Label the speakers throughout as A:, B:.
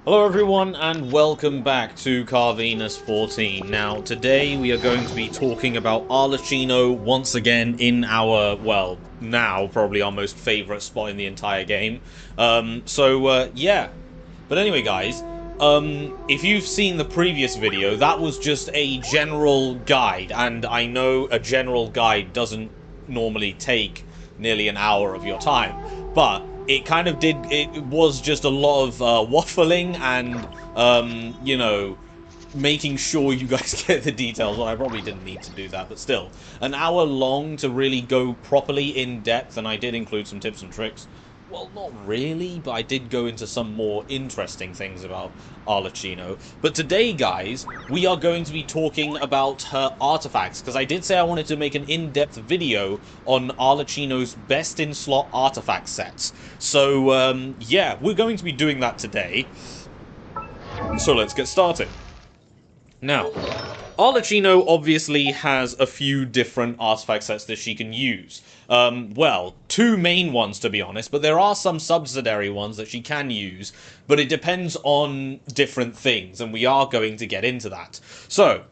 A: Hello everyone and welcome back to Carvenus 14. Now today we are going to be talking about Arlecchino once again in our, well, now probably our most favourite spot in the entire game. Yeah. But anyway guys, if you've seen the previous video, that was just a general guide, and I know a general guide doesn't normally take nearly an hour of your time, but it kind of did. It was just a lot of waffling and making sure you guys get the details. Well, I probably didn't need to do that, but still, an hour long to really go properly in depth, and I did include some tips and tricks. Well, not really, but I did go into some more interesting things about Arlecchino. But today, guys, we are going to be talking about her artifacts, because I did say I wanted to make an in-depth video on Arlecchino's best-in-slot artifact sets. So, yeah, we're going to be doing that today. So let's get started. Now, Arlecchino obviously has a few different artifact sets that she can use. Well, two main ones to be honest, but there are some subsidiary ones that she can use, but it depends on different things, and we are going to get into that. So,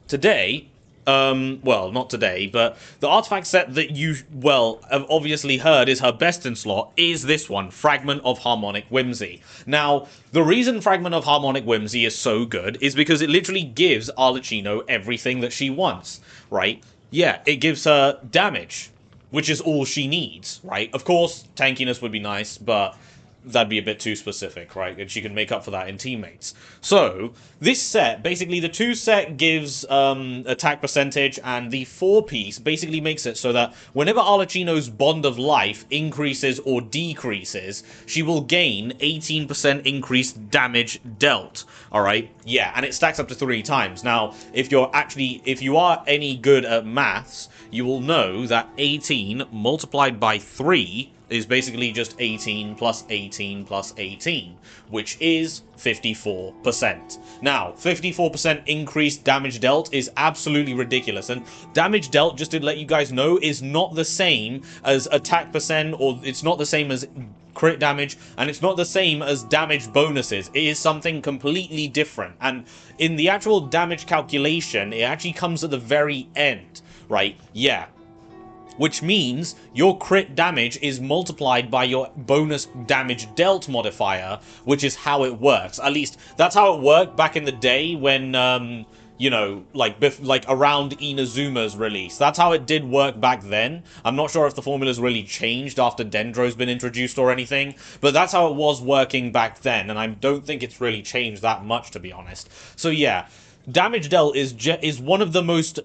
A: today, well, not today, but the artifact set that you, well, have obviously heard is her best in slot is this one, Fragment of Harmonic Whimsy. Now, the reason Fragment of Harmonic Whimsy is so good is because it literally gives Arlecchino everything that she wants, right? Yeah, it gives her damage, which is all she needs, right? Of course, tankiness would be nice, but that'd be a bit too specific, right? And she can make up for that in teammates. So, this set, basically the 2 set gives attack percentage, and the 4-piece basically makes it so that whenever Arlecchino's Bond of Life increases or decreases, she will gain 18% increased damage dealt. Alright? Yeah, and it stacks up to 3 times. Now, if you are any good at maths, you will know that 18 multiplied by 3 is basically just 18 plus 18 plus 18, which is 54%. Now, 54% increased damage dealt is absolutely ridiculous, and damage dealt, just to let you guys know, is not the same as attack percent, or it's not the same as crit damage, and it's not the same as damage bonuses. It is something completely different, and in the actual damage calculation, it actually comes at the very end, right? Yeah. Which means your crit damage is multiplied by your bonus damage dealt modifier, which is how it works. At least, that's how it worked back in the day when, you know, like around Inazuma's release. That's how it did work back then. I'm not sure if the formula's really changed after Dendro's been introduced or anything, but that's how it was working back then, and I don't think it's really changed that much, to be honest. So yeah, damage dealt is one of the most,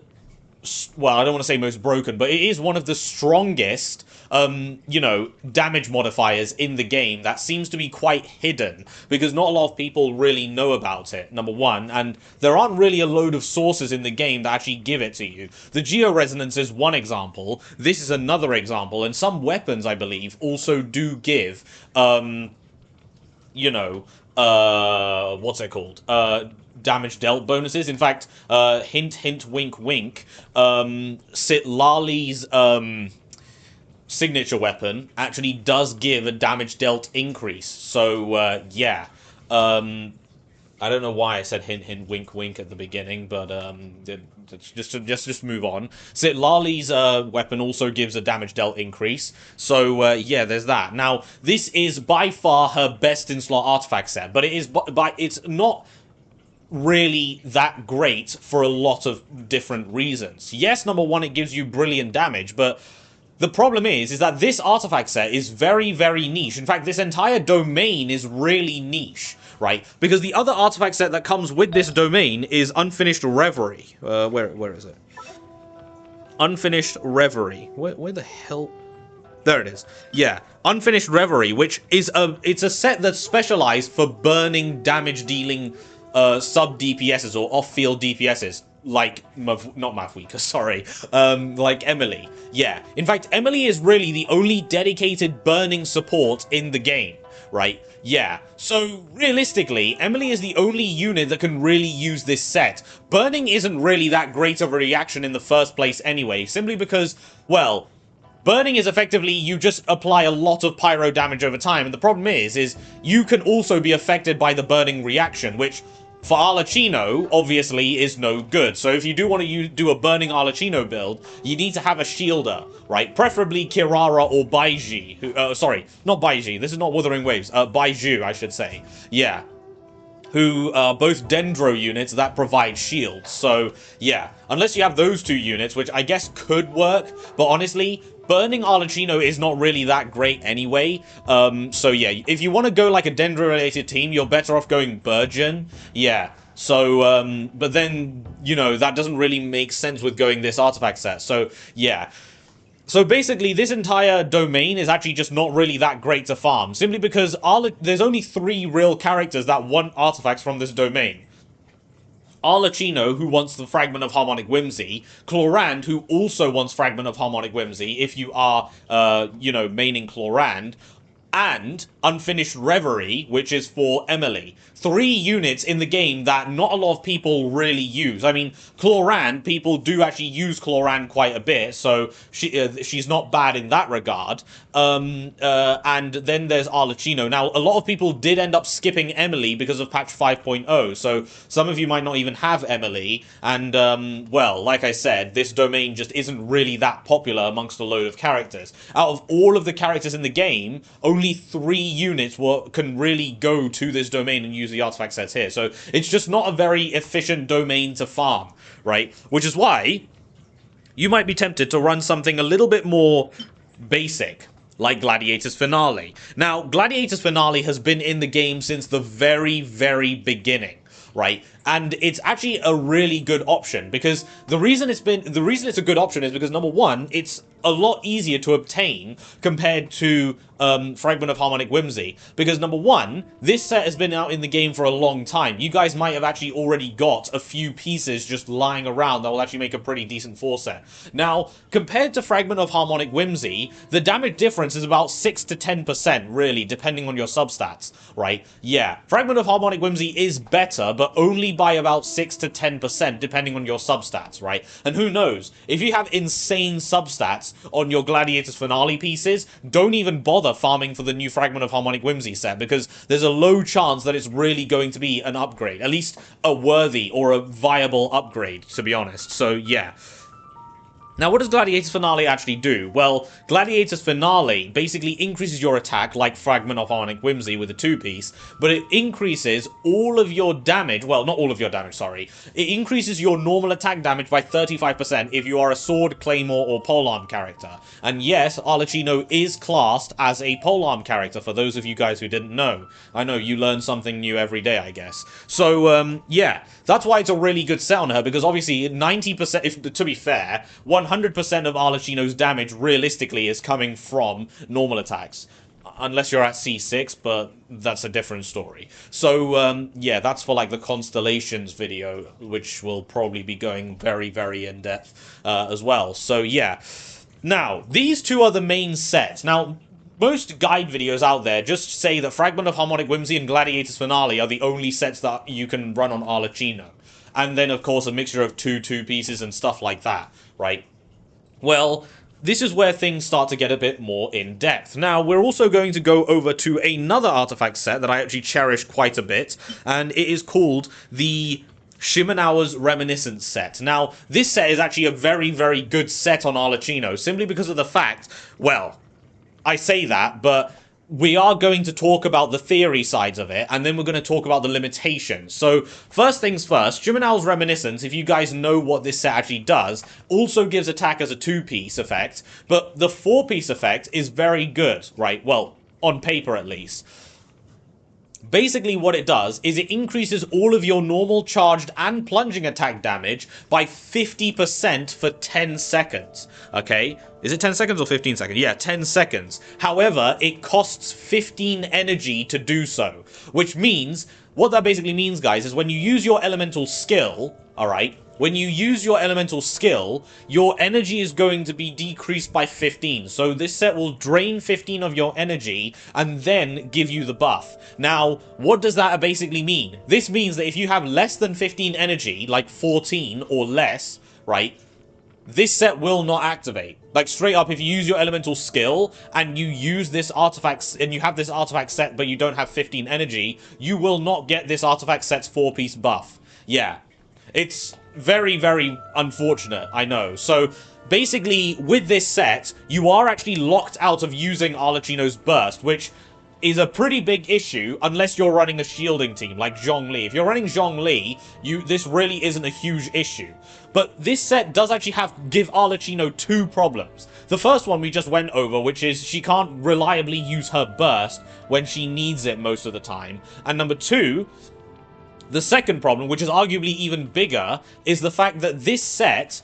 A: well, I don't want to say most broken, but it is one of the strongest, you know, damage modifiers in the game that seems to be quite hidden, because not a lot of people really know about it, number one, and there aren't really a load of sources in the game that actually give it to you. The Geo-Resonance is one example, this is another example, and some weapons, I believe, also do give, you know, what's it called? Damage dealt bonuses. In fact, hint, hint, wink, wink, Sitlali's signature weapon actually does give a damage dealt increase. So, yeah. I don't know why I said hint, hint, wink, wink at the beginning, but just move on. Sitlali's weapon also gives a damage dealt increase, so yeah, there's that. Now, this is by far her best in slot artifact set, but it's not really that great for a lot of different reasons. Yes, number one, it gives you brilliant damage, but the problem is that this artifact set is very, very niche. In fact, this entire domain is really niche, right? Because the other artifact set that comes with this domain is Unfinished Reverie. Where is it? Unfinished Reverie. Where the hell? There it is. Yeah, Unfinished Reverie, which is it's a set that's specialized for burning damage dealing sub DPSs or off-field DPSs, like not Mavwika, sorry, like Emily. Yeah, in fact, Emily is really the only dedicated burning support in the game, right? Yeah, so realistically, Emily is the only unit that can really use this set. Burning isn't really that great of a reaction in the first place anyway, simply because, well, Burning is effectively you just apply a lot of pyro damage over time, and the problem is you can also be affected by the burning reaction, which for Arlecchino, obviously, is no good. So if you do want to do a burning Arlecchino build, you need to have a shielder, right? Preferably Kirara or Baiji. Sorry, not Baiji. This is not Wuthering Waves. Baiju, I should say. Yeah. Who are both Dendro units that provide shields. So, yeah. Unless you have those two units, which I guess could work. But honestly, burning Arlecchino is not really that great anyway. So yeah, if you want to go like a Dendro-related team, you're better off going Burgeon. Yeah. So, but then, you know, that doesn't really make sense with going this artifact set. So, yeah. So basically, this entire domain is actually just not really that great to farm, simply because there's only 3 real characters that want artifacts from this domain. Arlecchino, who wants the Fragment of Harmonic Whimsy, Chlorand, who also wants Fragment of Harmonic Whimsy, if you are, you know, maining Chlorand, and Unfinished Reverie, which is for Emily. 3 units in the game that not a lot of people really use. I mean, Chlorand, people do actually use Chlorand quite a bit, so she's not bad in that regard. And then there's Arlecchino. Now, a lot of people did end up skipping Emily because of patch 5.0, so some of you might not even have Emily, and, well, like I said, this domain just isn't really that popular amongst a load of characters. Out of all of the characters in the game, only 3 units can really go to this domain and use the artifact sets here. So it's just not a very efficient domain to farm, right? Which is why you might be tempted to run something a little bit more basic, like Gladiator's Finale. Now, Gladiator's Finale has been in the game since the very, very beginning, right? And it's actually a really good option, because the reason it's a good option is because, number one, it's a lot easier to obtain compared to Fragment of Harmonic Whimsy, because number one, this set has been out in the game for a long time. You guys might have actually already got a few pieces just lying around that will actually make a pretty decent 4 set. Now, compared to Fragment of Harmonic Whimsy, the damage difference is about 6 to 10%, really, depending on your substats, right? Yeah, Fragment of Harmonic Whimsy is better, but only by about 6 to 10%, depending on your substats, right? And who knows, if you have insane substats on your Gladiator's Finale pieces, don't even bother farming for the new Fragment of Harmonic Whimsy set, because there's a low chance that it's really going to be an upgrade, at least a worthy or a viable upgrade, to be honest. So yeah. Now, what does Gladiator's Finale actually do? Well, Gladiator's Finale basically increases your attack like Fragment of Harmonic Whimsy with a 2-piece, but it increases all of your damage, well, not all of your damage, sorry. It increases your normal attack damage by 35% if you are a Sword, Claymore, or Polearm character. And yes, Arlecchino is classed as a Polearm character, for those of you guys who didn't know. I know, you learn something new every day, I guess. So, yeah, that's why it's a really good set on her, because obviously 90%, to be fair, 100% of Arlecchino's damage, realistically, is coming from normal attacks. Unless you're at C6, but that's a different story. So, yeah, that's for, like, the Constellations video, which will probably be going very, very in-depth as well. So, yeah. Now, these two are the main sets. Now, most guide videos out there just say that Fragment of Harmonic Whimsy and Gladiator's Finale are the only sets that you can run on Arlecchino. And then, of course, a mixture of 2-pieces and stuff like that, right? Well, this is where things start to get a bit more in-depth. Now, we're also going to go over to another artifact set that I actually cherish quite a bit, and it is called the Shimenawa's Reminiscence set. Now, this set is actually a very, very good set on Arlecchino, simply because of the fact, well, I say that, but we are going to talk about the theory sides of it, and then we're going to talk about the limitations. So, first things first, Shimenawa's Reminiscence, if you guys know what this set actually does, also gives attack as a 2-piece effect, but the 4-piece effect is very good, right? Well, on paper at least. Basically what it does is it increases all of your normal charged and plunging attack damage by 50% for 10 seconds, okay? Is it 10 seconds or 15 seconds? Yeah, 10 seconds. However, it costs 15 energy to do so, which means, what that basically means, guys, is when you use your elemental skill, alright, when you use your elemental skill, your energy is going to be decreased by 15. So this set will drain 15 of your energy and then give you the buff. Now, what does that basically mean? This means that if you have less than 15 energy, like 14 or less, right, this set will not activate. Like, straight up, if you use your elemental skill and you use this artifact, and you have this artifact set but you don't have 15 energy, you will not get this artifact set's 4-piece buff. Yeah. It's very, very unfortunate, I know. So, basically, with this set, you are actually locked out of using Arlecchino's Burst, which is a pretty big issue unless you're running a shielding team like Zhongli. If you're running Zhongli, this really isn't a huge issue. But this set does actually give Arlecchino 2 problems. The first one we just went over, which is she can't reliably use her burst when she needs it most of the time. And number 2, the second problem, which is arguably even bigger, is the fact that this set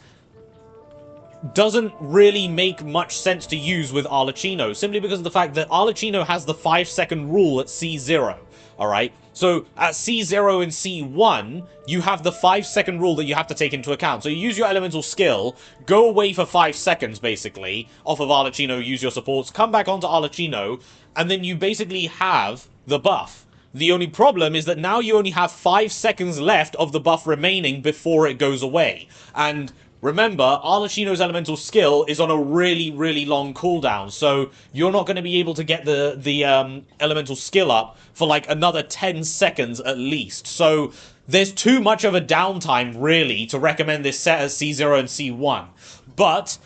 A: doesn't really make much sense to use with Arlecchino, simply because of the fact that Arlecchino has the 5-second rule at C0, alright? So, at C0 and C1, you have the 5-second rule that you have to take into account. So you use your elemental skill, go away for 5 seconds, basically, off of Arlecchino, use your supports, come back onto Arlecchino, and then you basically have the buff. The only problem is that now you only have 5 seconds left of the buff remaining before it goes away. And remember, Arlecchino's elemental skill is on a really, really long cooldown, so you're not going to be able to get the elemental skill up for like another 10 seconds at least. So there's too much of a downtime, really, to recommend this set as C0 and C1. But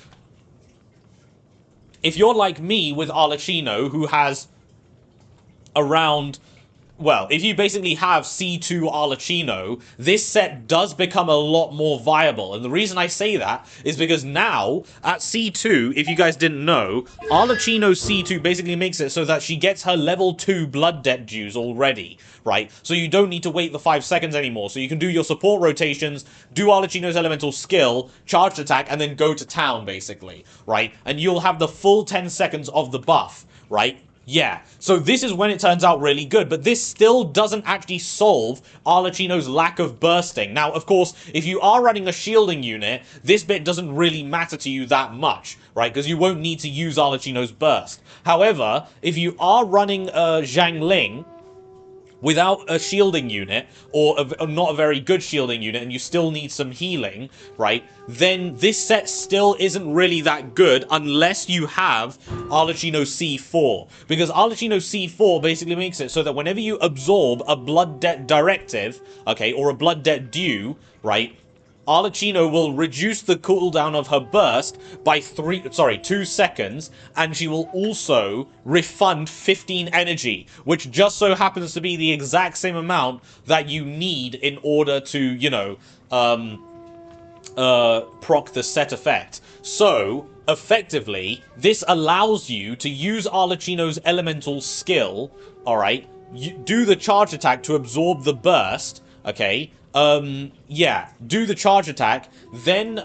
A: if you're like me with Arlecchino, who has around... Well, if you basically have C2 Arlecchino, this set does become a lot more viable. And the reason I say that is because now, at C2, if you guys didn't know, Arlecchino C2 basically makes it so that she gets her level 2 blood debt dues already, right? So you don't need to wait the 5 seconds anymore. So you can do your support rotations, do Arlecchino's elemental skill, charged attack, and then go to town, basically, right? And you'll have the full 10 seconds of the buff, right? Yeah, so this is when it turns out really good, but this still doesn't actually solve Arlecchino's lack of bursting. Now, of course, if you are running a shielding unit, this bit doesn't really matter to you that much, right? Because you won't need to use Arlecchino's burst. However, if you are running Zhang Ling without a shielding unit, or not a very good shielding unit, and you still need some healing, right, then this set still isn't really that good unless you have Arlecchino C4. Because Arlecchino C4 basically makes it so that whenever you absorb a blood debt directive, okay, or a blood debt due, right, Arlecchino will reduce the cooldown of her burst by 2 seconds, and she will also refund 15 energy, which just so happens to be the exact same amount that you need in order to, you know, proc the set effect. So, effectively, this allows you to use Arlecchino's elemental skill, alright, do the charge attack to absorb the burst, okay, yeah, do the charge attack, then,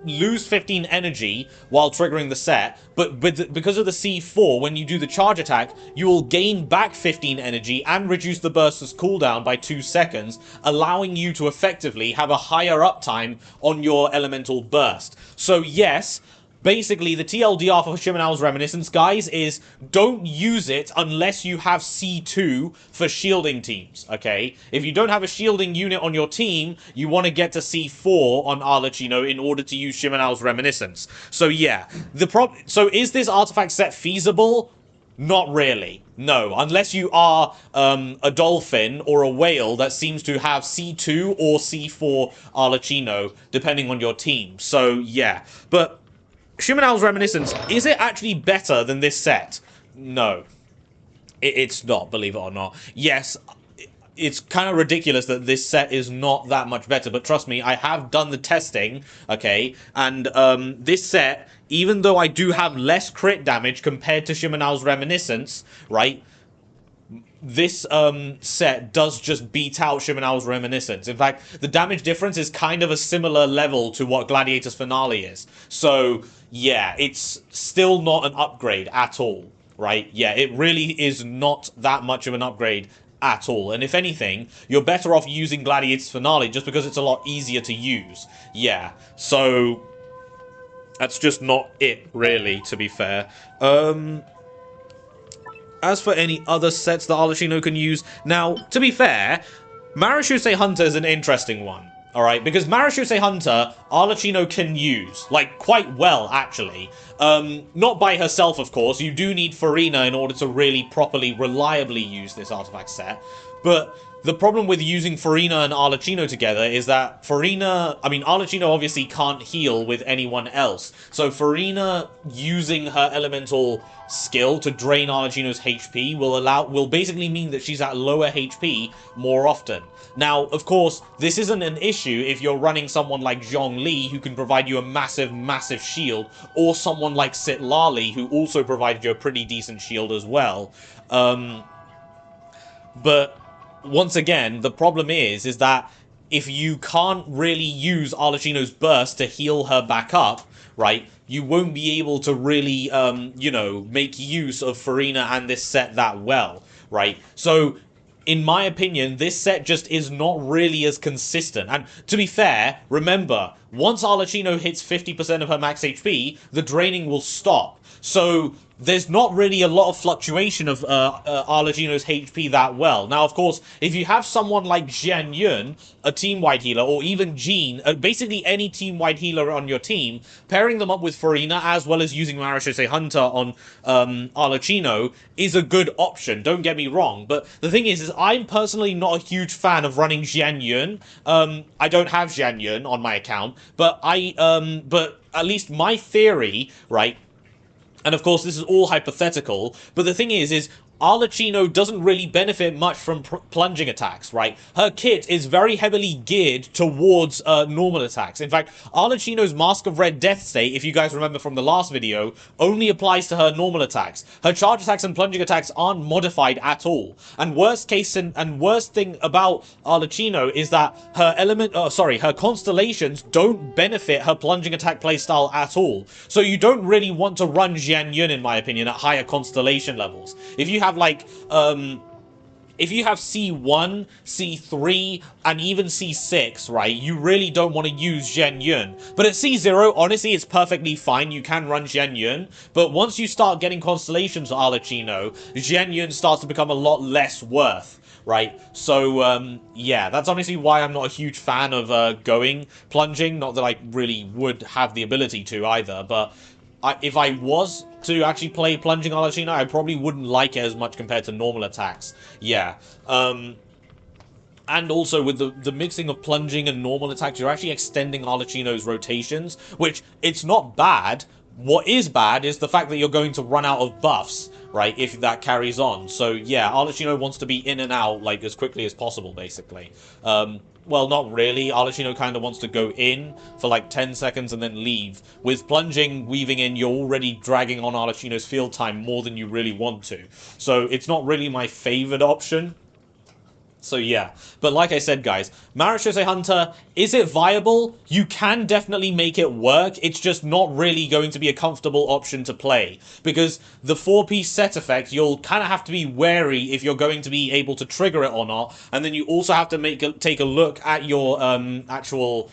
A: lose 15 energy while triggering the set, but because of the C4, when you do the charge attack, you will gain back 15 energy and reduce the burst's cooldown by 2 seconds, allowing you to effectively have a higher uptime on your elemental burst. So yes, basically, the TLDR for Shimonal's Reminiscence, guys, is don't use it unless you have C2 for shielding teams, okay? If you don't have a shielding unit on your team, you want to get to C4 on Arlecchino in order to use Shimonal's Reminiscence. So yeah, so is this artifact set feasible? Not really. No, unless you are a dolphin or a whale that seems to have C2 or C4 Arlecchino, depending on your team. So yeah, but Shimonal's Reminiscence, is it actually better than this set? No. It's not, believe it or not. Yes, it's kind of ridiculous that this set is not that much better, but trust me, I have done the testing, okay, and this set, even though I do have less crit damage compared to Shimonal's Reminiscence, right, this set does just beat out Shimonal's Reminiscence. In fact, the damage difference is kind of a similar level to what Gladiator's Finale is. So, yeah, it's still not an upgrade at all, right? Yeah, it really is not that much of an upgrade at all. And if anything, you're better off using Gladiator's Finale just because it's a lot easier to use. Yeah, so that's just not it, really, to be fair. As for any other sets that Arlecchino can use, now, to be fair, Marishusei Hunter is an interesting one. Alright, because Marechaussee Hunter, Arlecchino can use, like, quite well, actually. Not by herself, of course. You do need Farina in order to really properly, reliably use this artifact set. But the problem with using Farina and Arlecchino together is that Arlecchino obviously can't heal with anyone else. So Farina using her elemental skill to drain Arlecchino's HP will basically mean that she's at lower HP more often. Now, of course, this isn't an issue if you're running someone like Zhongli, who can provide you a massive, massive shield, or someone like Citlali, who also provided you a pretty decent shield as well. But once again, the problem is that if you can't really use Arlecchino's burst to heal her back up, right, you won't be able to really, make use of Farina and this set that well, right? So, in my opinion, this set just is not really as consistent. And to be fair, remember, once Arlecchino hits 50% of her max HP, the draining will stop. So there's not really a lot of fluctuation of Arlecchino's HP that well. Now, of course, if you have someone like Jian Yun, a team-wide healer, or even Jean, basically any team-wide healer on your team, pairing them up with Farina, as well as using Marechaussee Hunter on Arlecchino, is a good option, don't get me wrong. But the thing is I'm personally not a huge fan of running Jian Yun. I don't have Jian Yun on my account, but but at least my theory, right, and of course, this is all hypothetical, but the thing is Arlecchino doesn't really benefit much from plunging attacks, right? Her kit is very heavily geared towards normal attacks. In fact, Arlecchino's Mask of Red Death State, if you guys remember from the last video, only applies to her normal attacks. Her charge attacks and plunging attacks aren't modified at all. And worst thing about Arlecchino is that her constellations don't benefit her plunging attack playstyle at all. So you don't really want to run Jian Yun, in my opinion, at higher constellation levels. If you have if you have C1, C3, and even C6, right, you really don't want to use Jian Yun. But at C0, honestly, it's perfectly fine. You can run Jian Yun. But once you start getting constellations of Arlecchino, Jian Yun starts to become a lot less worth, right? So, yeah, that's honestly why I'm not a huge fan of going plunging. Not that I really would have the ability to either, but if I was to actually play plunging Arlecchino, I probably wouldn't like it as much compared to normal attacks. Yeah. And also with the mixing of plunging and normal attacks, you're actually extending Arlecchino's rotations, which it's not bad. What is bad is the fact that you're going to run out of buffs, right, if that carries on. So yeah, Arlecchino wants to be in and out, like, as quickly as possible, basically. Well, not really. Arlecchino kind of wants to go in for like 10 seconds and then leave. With plunging, weaving in, you're already dragging on Arlecchino's field time more than you really want to. So it's not really my favored option. So yeah, but like I said, guys, Marechaussee Hunter, is it viable? You can definitely make it work, it's just not really going to be a comfortable option to play. Because the 4-piece set effect, you'll kind of have to be wary if you're going to be able to trigger it or not, and then you also have to take a look at your actual,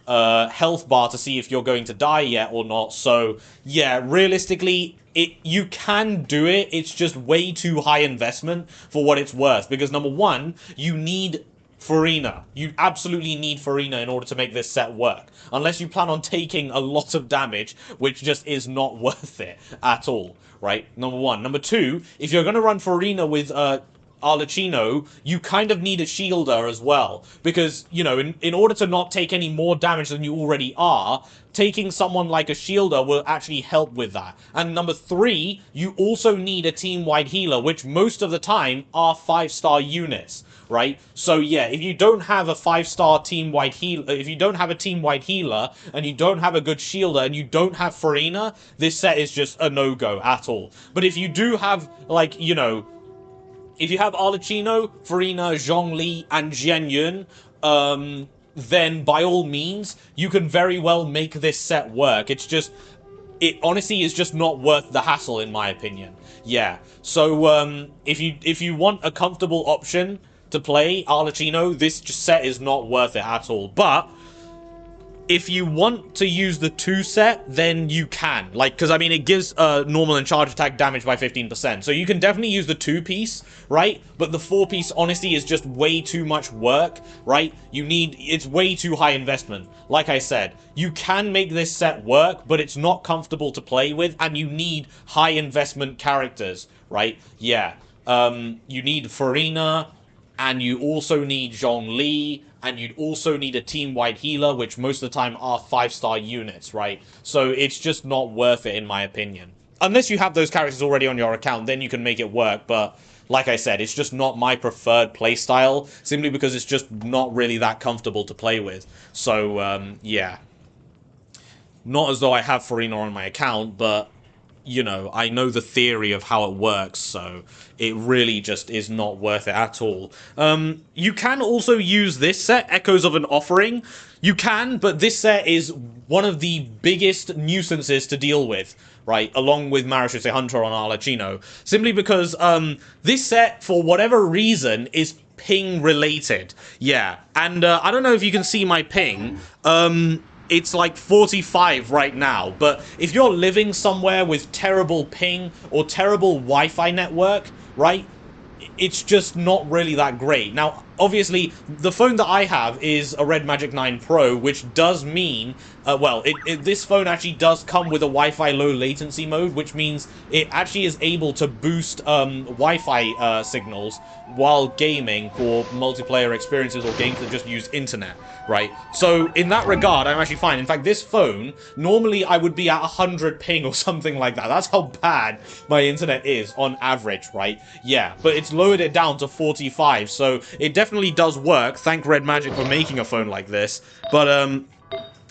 A: health bar to see if you're going to die yet or not. So yeah, realistically, you can do it, it's just way too high investment for what it's worth. Because number one, you need Farina. You absolutely need Farina in order to make this set work. Unless you plan on taking a lot of damage, which just is not worth it at all, right? Number one. Number two, if you're going to run Farina with Arlecchino, you kind of need a shielder as well, because, in order to not take any more damage than you already are, taking someone like a shielder will actually help with that. And number three, you also need a team-wide healer, which most of the time are 5-star units, right? So yeah, if you don't have a 5-star team-wide healer, if you don't have a team-wide healer, and you don't have a good shielder, and you don't have Farina, this set is just a no-go at all. But if you do have, if you have Arlecchino, Farina, Zhongli, and Jian Yun, then by all means, you can very well make this set work. It honestly is just not worth the hassle, in my opinion. Yeah, so if you want a comfortable option to play Arlecchino, this set is not worth it at all. But if you want to use the 2 set, then you can. Like, because, I mean, it gives normal and charge attack damage by 15%. So you can definitely use the 2-piece, right? But the 4-piece, honestly, is just way too much work, right? It's way too high investment. Like I said, you can make this set work, but it's not comfortable to play with, and you need high investment characters, right? Yeah. You need Farina, and you also need Zhongli, and you'd also need a team-wide healer, which most of the time are 5-star units, right? So it's just not worth it, in my opinion. Unless you have those characters already on your account, then you can make it work, but like I said, it's just not my preferred playstyle, simply because it's just not really that comfortable to play with. So, yeah. Not as though I have Farina on my account, but you know, I know the theory of how it works, so it really just is not worth it at all. You can also use this set, Echoes of an Offering. You can, but this set is one of the biggest nuisances to deal with, right? Along with Marechaussee Hunter on Arlecchino. Simply because this set, for whatever reason, is ping related. Yeah, and I don't know if you can see my ping. It's like 45 right now, but if you're living somewhere with terrible ping or terrible Wi-Fi network, right, it's just not really that great. Now, obviously, the phone that I have is a Red Magic 9 Pro, which does mean, this phone actually does come with a Wi-Fi low latency mode, which means it actually is able to boost Wi-Fi signals while gaming for multiplayer experiences or games that just use internet, right? So, in that regard, I'm actually fine. In fact, this phone, normally I would be at 100 ping or something like that. That's how bad my internet is on average, right? Yeah, but it's lowered it down to 45, so it definitely does work. Thank Red Magic for making a phone like this. But,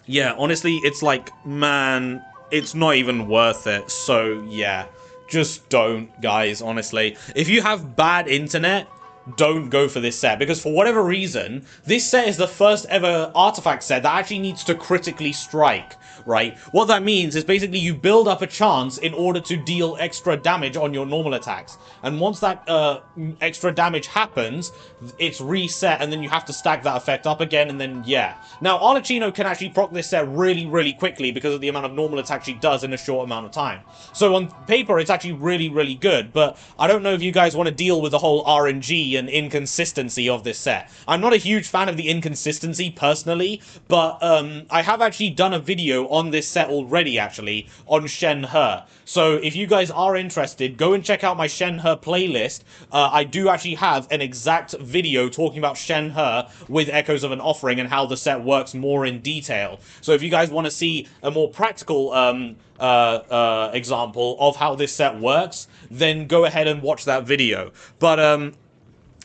A: yeah, honestly, it's like, man, it's not even worth it. So, yeah, just don't, guys, honestly. If you have bad internet, don't go for this set, because for whatever reason, this set is the first ever artifact set that actually needs to critically strike, right? What that means is basically you build up a chance in order to deal extra damage on your normal attacks, and once that extra damage happens, it's reset, and then you have to stack that effect up again, and then yeah. Now, Arlecchino can actually proc this set really, really quickly because of the amount of normal attack she does in a short amount of time. So on paper, it's actually really, really good, but I don't know if you guys want to deal with the whole RNG and inconsistency of this set. I'm not a huge fan of the inconsistency personally, but I have actually done a video on this set already, actually, on Shen He. So if you guys are interested, go and check out my Shen He playlist. I do actually have an exact video talking about Shen He with Echoes of an Offering and how the set works more in detail. So if you guys want to see a more practical example of how this set works, then go ahead and watch that video. But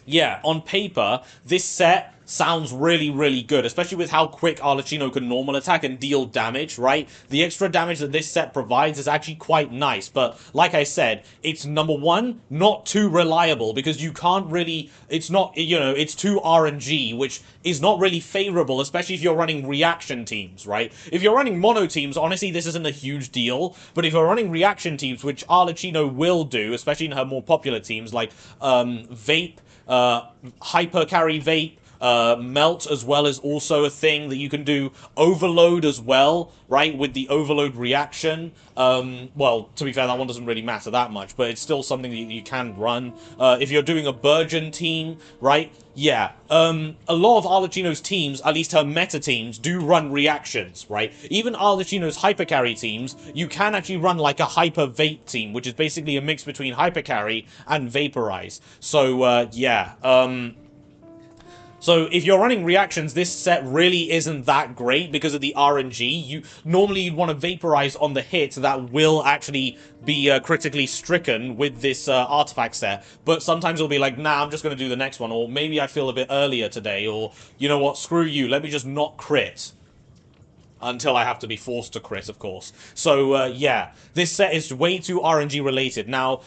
A: yeah, on paper, this set sounds really, really good, especially with how quick Arlecchino can normal attack and deal damage, right? The extra damage that this set provides is actually quite nice, but like I said, it's number one, not too reliable, because you can't really, it's not, you know, it's too RNG, which is not really favorable, especially if you're running reaction teams, right? If you're running mono teams, honestly, this isn't a huge deal, but if you're running reaction teams, which Arlecchino will do, especially in her more popular teams, like Vape, Hyper Carry Vape, Melt as well is also a thing that you can do. Overload as well, right, with the overload reaction. Well, to be fair, that one doesn't really matter that much, but it's still something that you can run. If you're doing a Burgeon team, right, yeah, a lot of Arlecchino's teams, at least her meta teams, do run reactions, right? Even Arlecchino's Hyper Carry teams, you can actually run like a Hyper Vape team, which is basically a mix between Hyper Carry and Vaporize. So, yeah, so if you're running reactions, this set really isn't that great because of the RNG. Normally you'd want to vaporize on the hit that will actually be critically stricken with this artifact set. But sometimes it'll be like, nah, I'm just going to do the next one. Or maybe I feel a bit earlier today. Or, you know what, screw you, let me just not crit. Until I have to be forced to crit, of course. So, yeah, this set is way too RNG related. Now,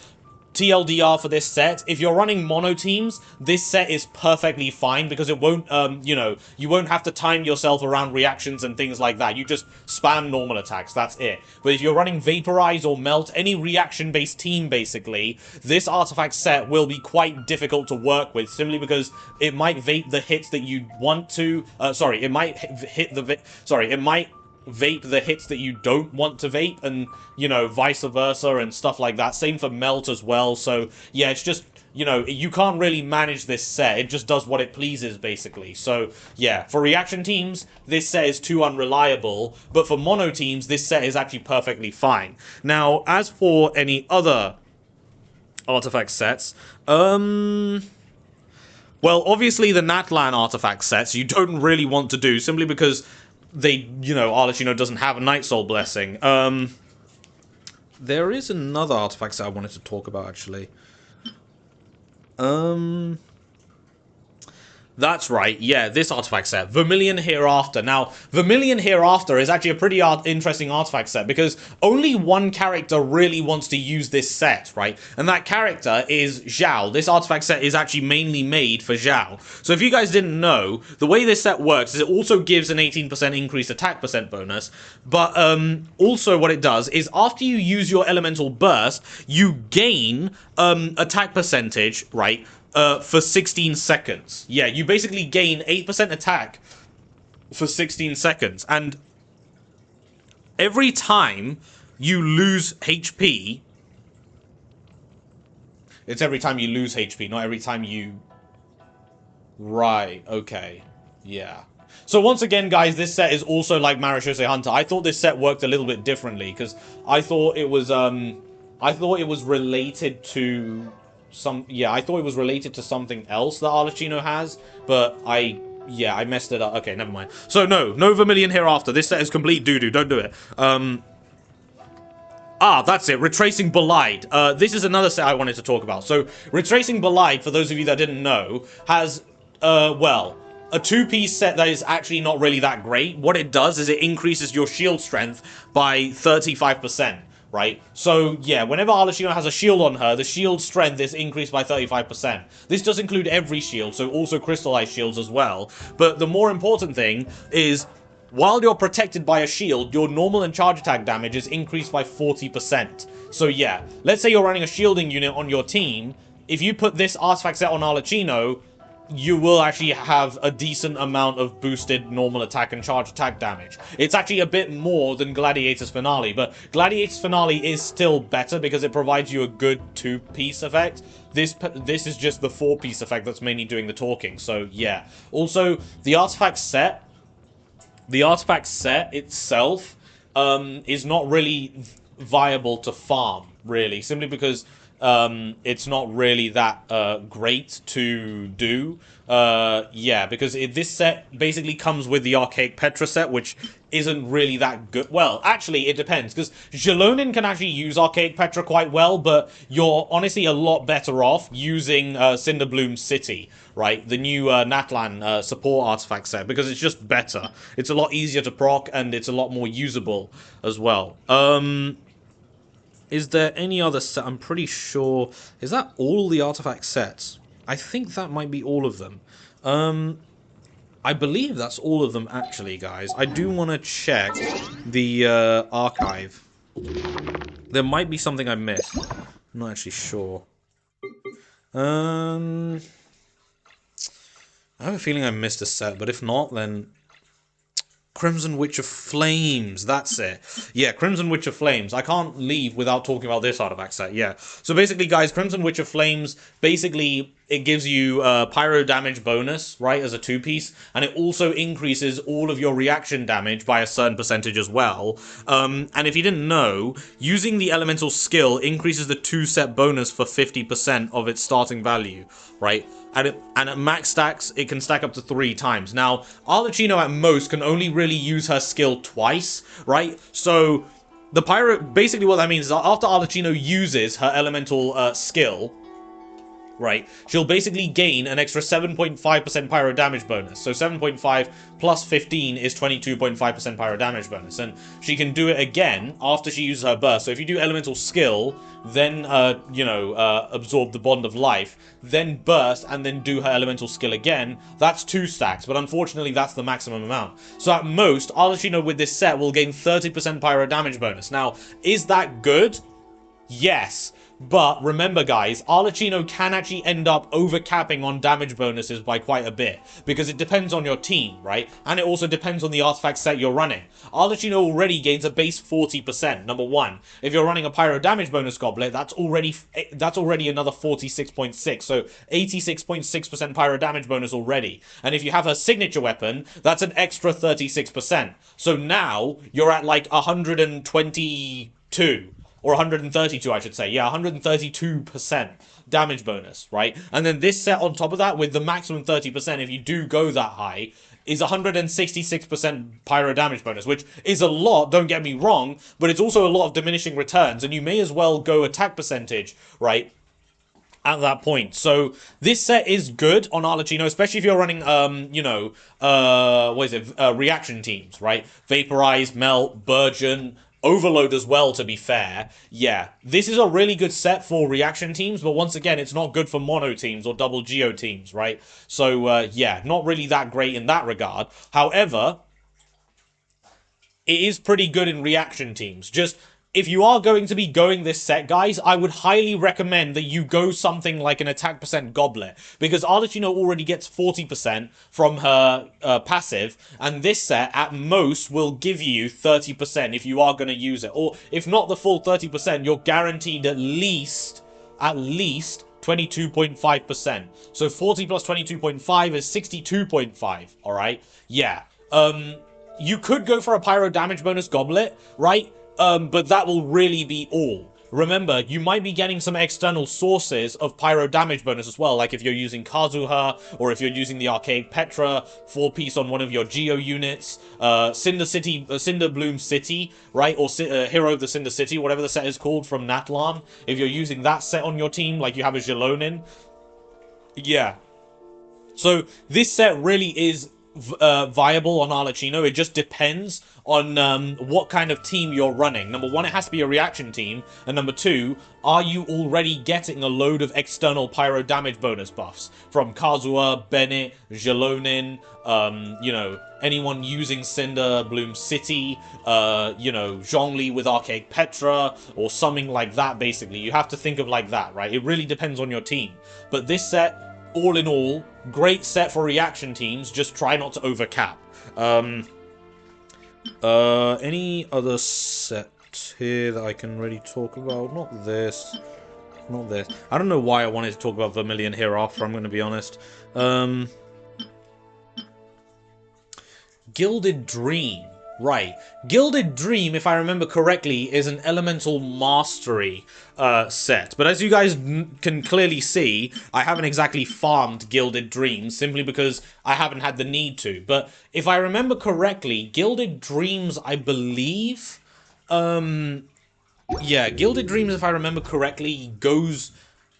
A: TLDR for this set, if you're running mono teams, this set is perfectly fine because it won't, you know, you won't have to time yourself around reactions and things like that. You just spam normal attacks, that's it. But if you're running Vaporize or Melt, any reaction-based team, basically, this artifact set will be quite difficult to work with, simply because it might vape the hits that you want to, it might vape the hits that you don't want to vape, and, you know, vice versa and stuff like that. Same for Melt as well. So yeah, it's just, you know, you can't really manage this set. It just does what it pleases, basically. So yeah, for reaction teams, this set is too unreliable, but for mono teams, this set is actually perfectly fine. Now, as for any other artifact sets, well, obviously the Natlan artifact sets you don't really want to do, simply because they, you know, Arlecchino doesn't have a Night Soul Blessing. There is another artifact set I wanted to talk about, actually. That's right, yeah, this artifact set, Vermilion Hereafter. Now, Vermilion Hereafter is actually a pretty interesting artifact set, because only one character really wants to use this set, right? And that character is Zhao. This artifact set is actually mainly made for Zhao. So if you guys didn't know, the way this set works is it also gives an 18% increased attack percent bonus, but also what it does is after you use your elemental burst, you gain attack percentage, right? For 16 seconds. Yeah, you basically gain 8% attack for 16 seconds. And every time you lose HP... It's every time you lose HP, not every time you... Right, okay. Yeah. So once again, guys, this set is also like Marechaussee Hunter. I thought this set worked a little bit differently, because I thought it was related to... I thought it was related to something else that Arlecchino has, but I messed it up. Okay, never mind. So no Vermilion Hereafter. This set is complete doo-doo. Don't do it. That's it. Retracing Belied. This is another set I wanted to talk about. So Retracing Belied, for those of you that didn't know, has, a two-piece set that is actually not really that great. What it does is it increases your shield strength by 35%. Right? So, yeah, whenever Arlecchino has a shield on her, the shield strength is increased by 35%. This does include every shield, so also crystallized shields as well. But the more important thing is, while you're protected by a shield, your normal and charge attack damage is increased by 40%. So, yeah, let's say you're running a shielding unit on your team. If you put this artifact set on Arlecchino, you will actually have a decent amount of boosted normal attack and charge attack damage. It's actually a bit more than Gladiator's Finale, but Gladiator's Finale is still better because it provides you a good two-piece effect. This is just the four-piece effect that's mainly doing the talking, so yeah. Also, the artifact set itself is not really viable to farm, really, simply because it's not really that great to do. Because this set basically comes with the Archaic Petra set, which isn't really that good. Well, actually, it depends, because Jalonin can actually use Archaic Petra quite well, but you're honestly a lot better off using Cinderbloom City, right? The new Natlan support artifact set, because it's just better. It's a lot easier to proc, and it's a lot more usable as well. Is there any other set? I'm pretty sure... Is that all the artifact sets? I think that might be all of them. I believe that's all of them, actually, guys. I do want to check the archive. There might be something I missed. I'm not actually sure. I have a feeling I missed a set, but if not, then... Crimson Witch of Flames, that's it. Yeah, Crimson Witch of Flames. I can't leave without talking about this artifact set, yeah. So basically, guys, Crimson Witch of Flames, basically, it gives you pyro damage bonus, right, as a two-piece, and it also increases all of your reaction damage by a certain percentage as well. And if you didn't know, using the elemental skill increases the two-set bonus for 50% of its starting value, right? And at max stacks, it can stack up to 3 times. Now, Arlecchino at most can only really use her skill twice, right? So, the pyro... Basically what that means is after Arlecchino uses her elemental skill, right, she'll basically gain an extra 7.5% pyro damage bonus. So 7.5 plus 15 is 22.5% pyro damage bonus. And she can do it again after she uses her burst. So if you do elemental skill, then, absorb the bond of life, then burst, and then do her elemental skill again, that's 2 stacks. But unfortunately, that's the maximum amount. So at most, Arlecchino with this set will gain 30% pyro damage bonus. Now, is that good? Yes. But remember, guys, Arlecchino can actually end up overcapping on damage bonuses by quite a bit, because it depends on your team, right? And it also depends on the artifact set you're running. Arlecchino already gains a base 40%, number one. If you're running a pyro damage bonus goblet, that's already another 46.6, so 86.6% pyro damage bonus already. And if you have her signature weapon, that's an extra 36%. So now you're at like 122. Or 132, I should say. Yeah, 132% damage bonus, right? And then this set on top of that, with the maximum 30%, if you do go that high, is 166% pyro damage bonus, which is a lot, don't get me wrong, but it's also a lot of diminishing returns, and you may as well go attack percentage, right? At that point. So this set is good on Arlecchino, especially if you're running, reaction teams, right? Vaporize, Melt, Burgeon, Overload as well, to be fair. Yeah, this is a really good set for reaction teams, but once again, it's not good for mono teams or double geo teams, right? So, yeah, not really that great in that regard. However, it is pretty good in reaction teams. Just, if you are going to be going this set, guys, I would highly recommend that you go something like an attack percent goblet, because Arlecchino already gets 40% from her passive, and this set, at most, will give you 30% if you are going to use it. Or, if not the full 30%, you're guaranteed at least 22.5%. So 40 plus 22.5 is 62.5, alright? Yeah. You could go for a pyro damage bonus goblet, right? But that will really be all. Remember, you might be getting some external sources of pyro damage bonus as well, like if you're using Kazuha, or if you're using the Archaic Petra, 4-piece on one of your Geo units, Cinder Bloom City, right, or Hero of the Cinder City, whatever the set is called from Natlan, if you're using that set on your team, like you have a Xilonin. Yeah. So, this set really is viable on Arlecchino. It just depends on what kind of team you're running. Number one, it has to be a reaction team, and number two, are you already getting a load of external pyro damage bonus buffs from Kazuha, Bennett, Xilonin, anyone using Cinder Bloom City, Zhongli with Archaic Petra, or something like that. Basically, you have to think of like that, right? It really depends on your team. But this set, all in all, great set for reaction teams. Just try not to overcap. Any other set here that I can really talk about? Not this. Not this. I don't know why I wanted to talk about Vermilion hereafter, I'm going to be honest. Gilded Dream. Right. Gilded Dream, if I remember correctly, is an Elemental Mastery set. But as you guys can clearly see, I haven't exactly farmed Gilded Dreams, simply because I haven't had the need to. But if I remember correctly, Gilded Dreams, I believe... yeah, Gilded Dreams, if I remember correctly,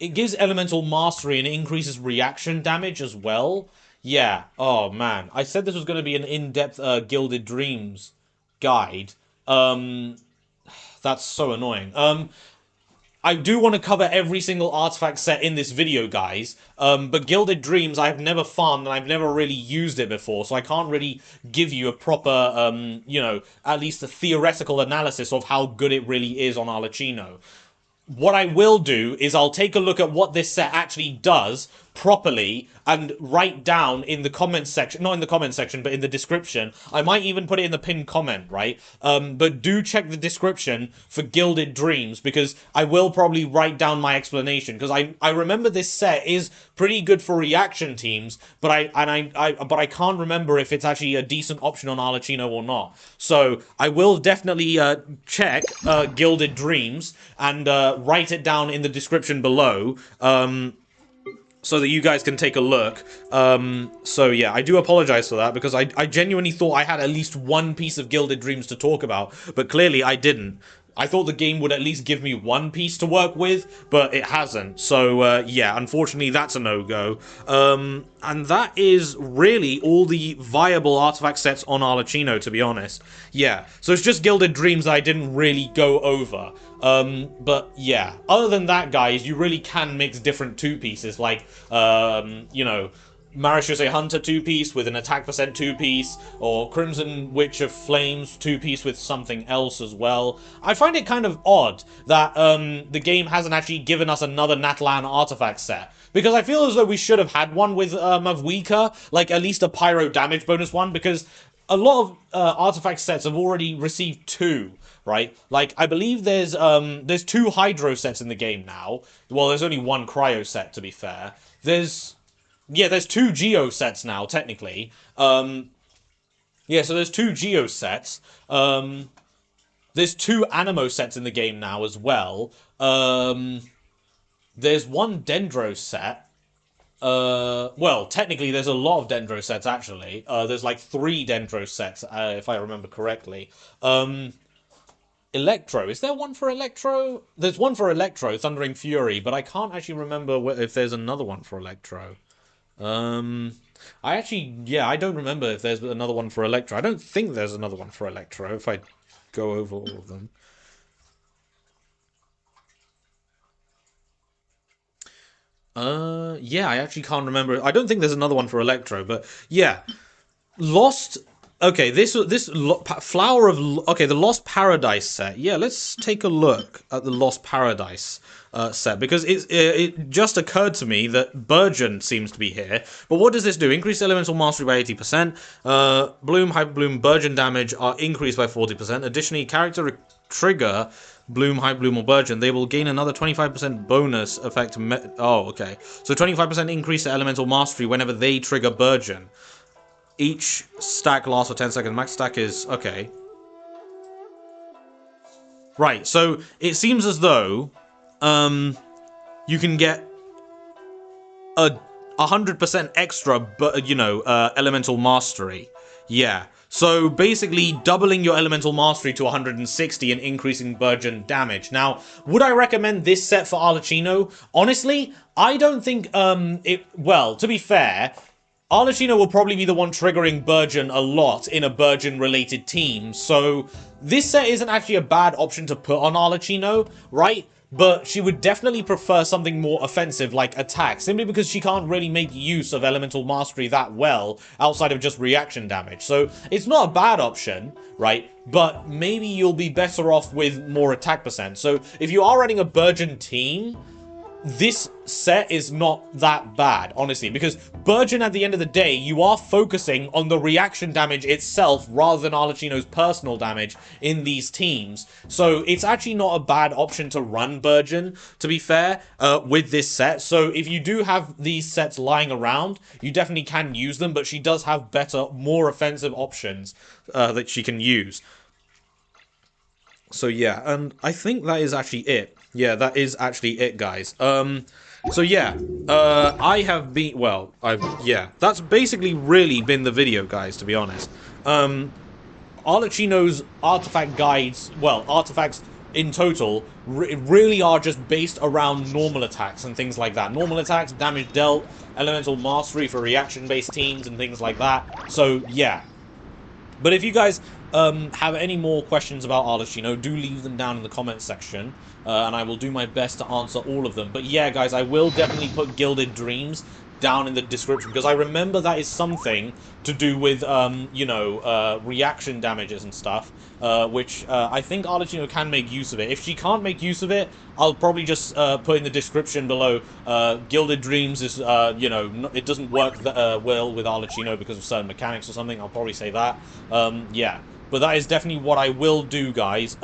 A: it gives Elemental Mastery and it increases reaction damage as well. Yeah, oh man. I said this was going to be an in-depth Gilded Dreams guide. That's so annoying. I do want to cover every single artifact set in this video, guys. But Gilded Dreams, I've never farmed and I've never really used it before, so I can't really give you a proper, at least a theoretical analysis of how good it really is on Arlecchino. What I will do is I'll take a look at what this set actually does properly and write down in the comments section, not in the comments section, but in the description. I might even put it in the pinned comment, right? But do check the description for Gilded Dreams, because I will probably write down my explanation, because I remember this set is pretty good for reaction teams, but I can't remember if it's actually a decent option on Arlecchino or not. So I will definitely check Gilded Dreams and write it down in the description below. So that you guys can take a look. So yeah, I do apologize for that, because I genuinely thought I had at least one piece of Gilded Dreams to talk about, but clearly I didn't. I thought the game would at least give me one piece to work with, but it hasn't. So, yeah, unfortunately, that's a no-go. And that is really all the viable artifact sets on Arlecchino, to be honest. Yeah, so it's just Gilded Dreams that I didn't really go over. But yeah, other than that, guys, you really can mix different two-pieces, like, you know, Marechaussee Hunter 2-piece with an attack percent 2-piece, or Crimson Witch of Flames 2-piece with something else as well. I find it kind of odd that the game hasn't actually given us another Natlan artifact set, because I feel as though we should have had one with Mavwika, like at least a pyro damage bonus one, because a lot of artifact sets have already received 2. Right? Like, I believe there's 2 Hydro sets in the game now. Well, there's only 1 Cryo set, to be fair. There's 2 Geo sets now, technically. Yeah, so there's 2 Geo sets. There's 2 Animo sets in the game now as well. There's 1 Dendro set. Well, technically there's a lot of Dendro sets, actually. There's like 3 Dendro sets, if I remember correctly. Electro. Is there one for Electro? There's one for Electro, Thundering Fury, but I can't actually remember if there's another one for Electro. I don't remember if there's another one for Electro. I don't think there's another one for Electro, if I go over all of them. Yeah, I actually can't remember. I don't think there's another one for Electro, but yeah. Lost... Okay, Flower of... Okay, the Lost Paradise set. Yeah, let's take a look at the Lost Paradise set, because it just occurred to me that Burgeon seems to be here. But what does this do? Increase elemental mastery by 80%. Bloom, Hyper Bloom, Burgeon damage are increased by 40%. Additionally, character trigger Bloom, Hyper Bloom, or Burgeon, they will gain another 25% bonus effect. Oh, okay. So 25% increase to elemental mastery whenever they trigger Burgeon. Each stack lasts for 10 seconds. Max stack is... Okay. Right, so it seems as though you can get a 100% extra, but elemental mastery. Yeah. So basically doubling your elemental mastery to 160 and increasing Burgeon damage. Now, would I recommend this set for Arlecchino? Honestly, I don't think well, to be fair, Arlecchino will probably be the one triggering Burgeon a lot in a Burgeon-related team, so this set isn't actually a bad option to put on Arlecchino, right? But she would definitely prefer something more offensive like attack, simply because she can't really make use of elemental mastery that well outside of just reaction damage. So it's not a bad option, right? But maybe you'll be better off with more attack percent. So if you are running a Burgeon team, this set is not that bad, honestly, because Burgeon, at the end of the day, you are focusing on the reaction damage itself rather than Arlecchino's personal damage in these teams. So it's actually not a bad option to run Burgeon, to be fair, with this set. So if you do have these sets lying around, you definitely can use them, but she does have better, more offensive options that she can use. So yeah, and I think that is actually it. Yeah, that is actually it, guys. So yeah, I have been, well, yeah, that's basically really been the video, guys, to be honest. Arlecchino's artifact guides, well, artifacts in total, really are just based around normal attacks and things like that. Normal attacks, damage dealt, elemental mastery for reaction-based teams and things like that. So yeah. But if you guys have any more questions about Arlecchino, do leave them down in the comments section, and I will do my best to answer all of them. But yeah, guys, I will definitely put Gilded Dreams down in the description, because I remember that is something to do with, reaction damages and stuff, which I think Arlecchino can make use of it. If she can't make use of it, I'll probably just put in the description below, Gilded Dreams is, it doesn't work well with Arlecchino because of certain mechanics or something. I'll probably say that. Yeah, but that is definitely what I will do, guys.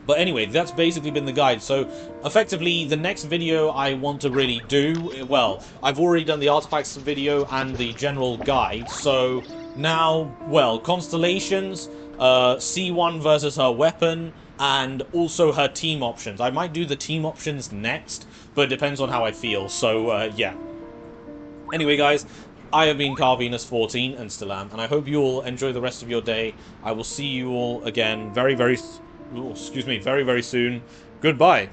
A: But anyway, that's basically been the guide. So, effectively, the next video I want to really do, well, I've already done the artifacts video and the general guide. So, now, well, Constellations, C1 versus her weapon, and also her team options. I might do the team options next, but it depends on how I feel. So, yeah. Anyway, guys, I have been CarVenus14 and still am, and I hope you all enjoy the rest of your day. I will see you all again very, very soon. oh, excuse me, very, very soon. Goodbye.